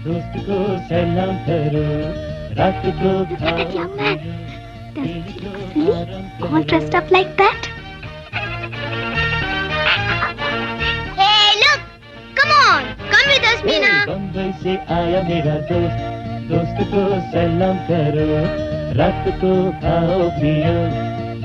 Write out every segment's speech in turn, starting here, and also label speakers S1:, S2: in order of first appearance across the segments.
S1: दोस्त को सलाम करो, रात को
S2: Look at that young man. Does he look silly? All dressed up like that? Hey, look! Come on! Come with us, Meena!
S1: Bombay से आया मेरा दोस्त, दोस्त को सलाम करो, रात को खाओ पियो,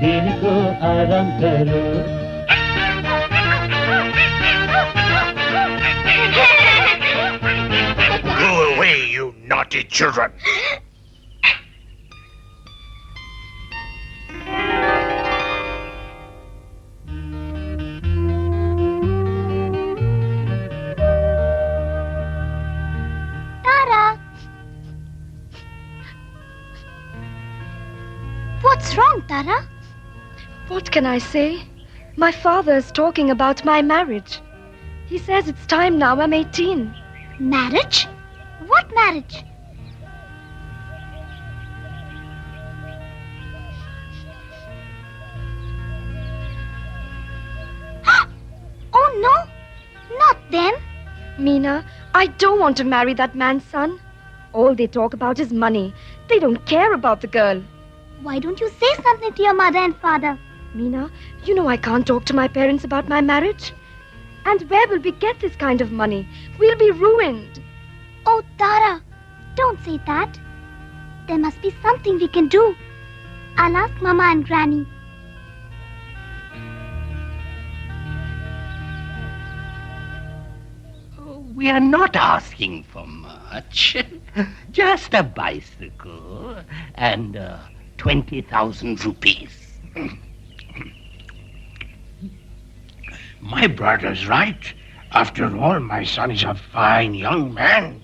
S1: दिन को आराम करो.
S3: Go away, you naughty children.
S2: Tara! What's wrong, Tara?
S4: What can I say? My father is talking about my marriage. He says it's time now. I'm 18.
S2: Marriage? What marriage? Oh no! Not them!
S4: Meena, I don't want to marry that man's son. All they talk about is money. They don't care about the girl.
S2: Why don't you say something to your mother and father?
S4: Meena, you know I can't talk to my parents about my marriage. And where will we get this kind of money? We'll be ruined.
S2: Oh, Tara, don't say that. There must be something we can do. I'll ask Mama and Granny.
S3: We are not asking for much. Just a bicycle and 20,000 rupees. My brother's right. After all, my son is a fine young man.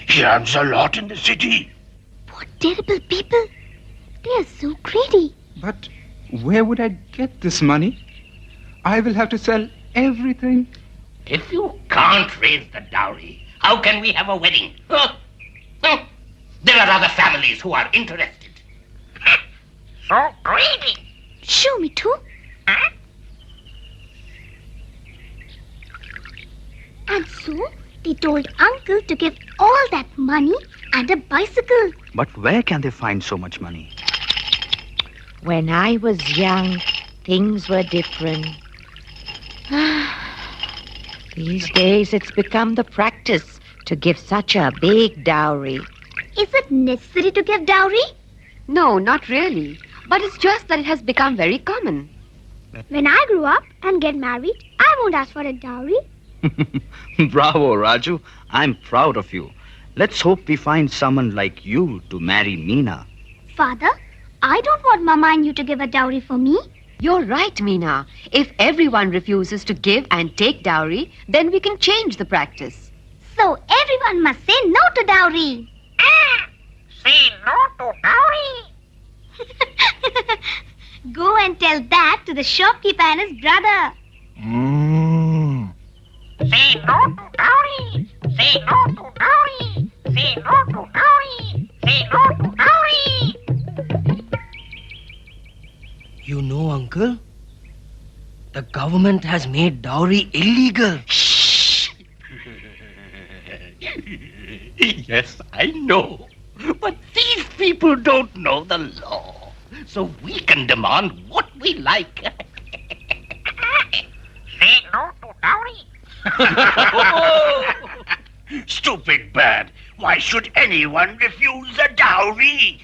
S3: He earns a lot in the city.
S2: What terrible people. They are so greedy.
S5: But where would I get this money? I will have to sell everything.
S3: If you can't raise the dowry, how can we have a wedding? There are other families who are interested. So greedy.
S2: Show me too. And so they told Uncle to give all that money and a bicycle.
S6: But where can they find so much money?
S7: When I was young, things were different. These days, it's become the practice to give such a big dowry.
S2: Is it necessary to give dowry?
S8: No, not really. But it's just that it has become very common.
S2: When I grow up and get married, I won't ask for a dowry.
S6: Bravo, Raju. I'm proud of you. Let's hope we find someone like you to marry Meena.
S2: Father, I don't want Mama and you to give a dowry for me.
S8: You're right, Meena. If everyone refuses to give and take dowry, then we can change the practice.
S2: So everyone must say no to dowry.
S3: Say no to dowry.
S2: Go and tell that to the shopkeeper and his brother.
S3: Say no to dowry. Say no to dowry. Say no to dowry. Say no to dowry.
S9: You know, Uncle, the government has made dowry illegal.
S3: Shh. Yes, I know. But these people don't know the law. So we can demand what we like. Say no to dowry. Stupid bird. Why should anyone refuse a dowry?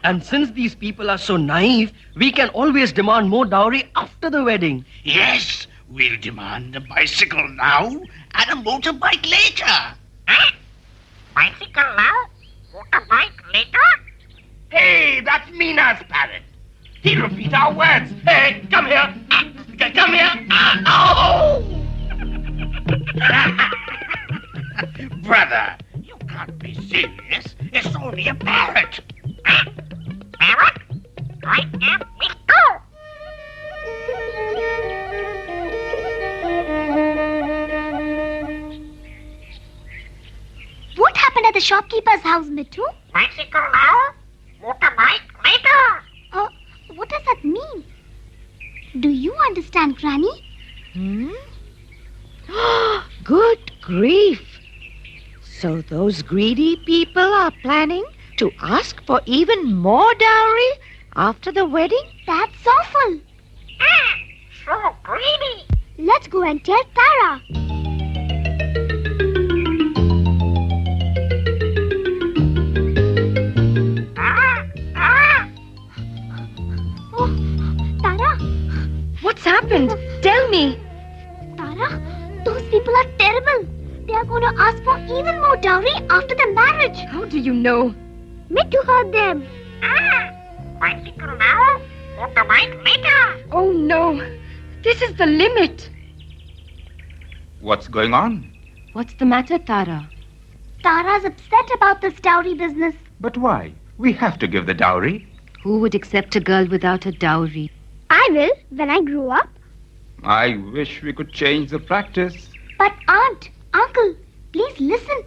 S9: And since these people are so naive, we can always demand more dowry after the wedding.
S3: Yes, we'll demand a bicycle now and a motorbike later. Huh? Bicycle now? Motorbike later? Hey, that's Meena's parrot. He'll repeat our words. Hey, come here. Come here. Oh! Brother, you can't be serious. It's only a parrot. Parrot? Right now, we go.
S2: What happened at the shopkeeper's house, Mittu?
S3: Bicycle now, motorbike later.
S2: What does that mean? Do you understand, Granny?
S7: Good grief. So those greedy people are planning to ask for even more dowry after the wedding?
S2: That's awful.
S3: So greedy.
S2: Let's go and tell Tara. Oh, Tara.
S4: What's happened? Tell me.
S2: Tara, those people are terrible. They are going to ask for even more dowry after the marriage.
S4: How do you know?
S2: Mittu heard them.
S3: Bicycle now, motorbike later.
S4: Oh no. This is the limit.
S5: What's going on?
S8: What's the matter, Tara?
S2: Tara's upset about this dowry business.
S5: But why? We have to give the dowry.
S8: Who would accept a girl without a dowry?
S2: I will when I grow up.
S5: I wish we could change the practice.
S2: But Aunt, Uncle, please listen.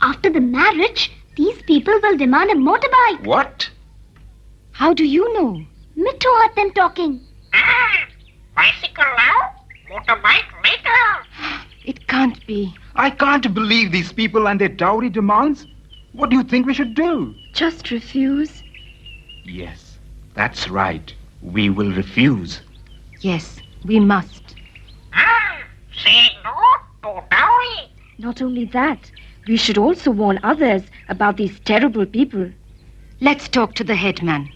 S2: After the marriage, these people will demand a motorbike.
S5: What?
S8: How do you know?
S2: Mittu heard them talking.
S3: Bicycle now, motorbike later.
S8: It can't be.
S5: I can't believe these people and their dowry demands. What do you think we should do?
S4: Just refuse.
S5: Yes, that's right. We will refuse.
S8: Yes, we must.
S3: Say no to dowry.
S4: Not only that, we should also warn others about these terrible people.
S8: Let's talk to the headman.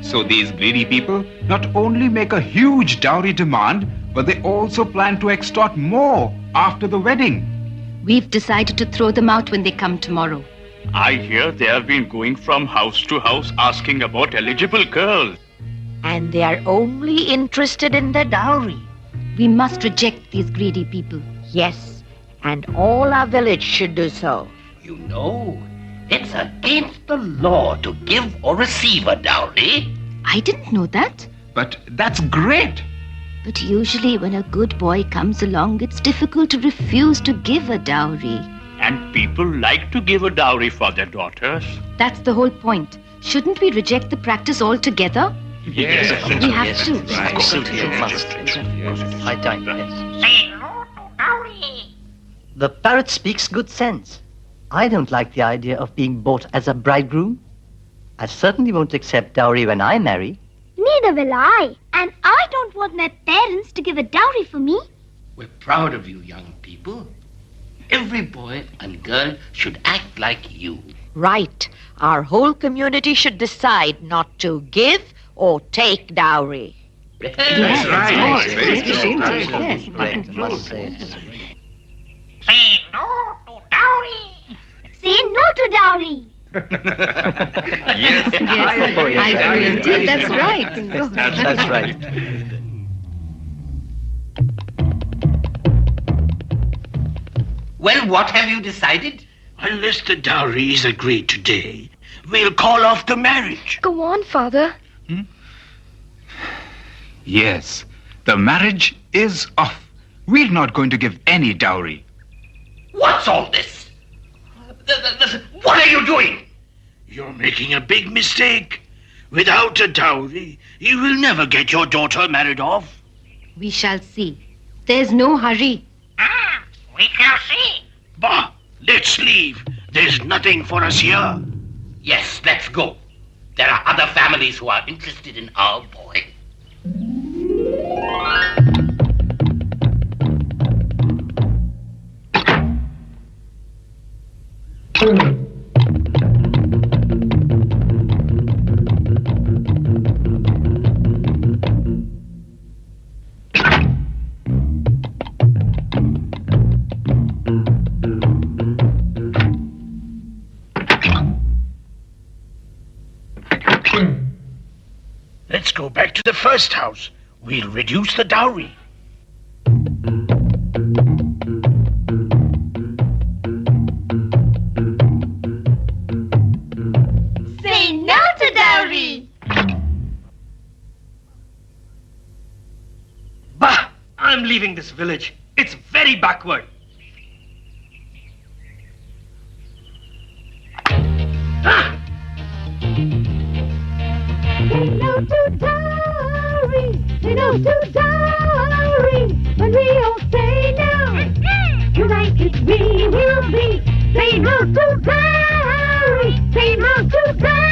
S5: So these greedy people not only make a huge dowry demand, but they also plan to extort more after the wedding.
S8: We've decided to throw them out when they come tomorrow.
S6: I hear they have been going from house to house asking about eligible girls.
S7: And they are only interested in the dowry.
S8: We must reject these greedy people.
S7: Yes, and all our village should do so.
S3: You know, it's against the law to give or receive a dowry.
S8: I didn't know that.
S5: But that's great.
S8: But usually when a good boy comes along, it's difficult to refuse to give a dowry.
S6: And people like to give a dowry for their daughters.
S8: That's the whole point. Shouldn't we reject the practice altogether?
S6: Yes.
S8: We have to.
S9: I digress.
S3: Say no to dowry.
S9: The parrot speaks good sense. I don't like the idea of being bought as a bridegroom. I certainly won't accept dowry when I marry.
S2: Neither will I. And I don't want my parents to give a dowry for me.
S3: We're proud of you, young people. Every boy and girl should act like you.
S7: Right. Our whole community should decide not to give or take dowry.
S3: That's right.
S9: Yes, I must say.
S3: Say no to dowry.
S2: Say no to dowry.
S8: Yes, I agree. Indeed, that's right.
S9: That's right.
S3: Well, what have you decided? Unless the dowry is agreed today, we'll call off the marriage.
S4: Go on, Father.
S5: Yes, the marriage is off. We're not going to give any dowry.
S3: What's all this? What are you doing? You're making a big mistake. Without a dowry, you will never get your daughter married off.
S8: We shall see. There's no hurry.
S3: We shall see. Bah, let's leave. There's nothing for us here. Yes, let's go. There are other families who are interested in our boy. Let's go back to the first house. We'll reduce the dowry.
S2: Say no to dowry.
S9: Bah! I'm leaving this village. It's very backward.
S2: Say no to dowry.
S10: no to dowry. When we all say no, united we will be. Say no to dowry. Say no to dowry.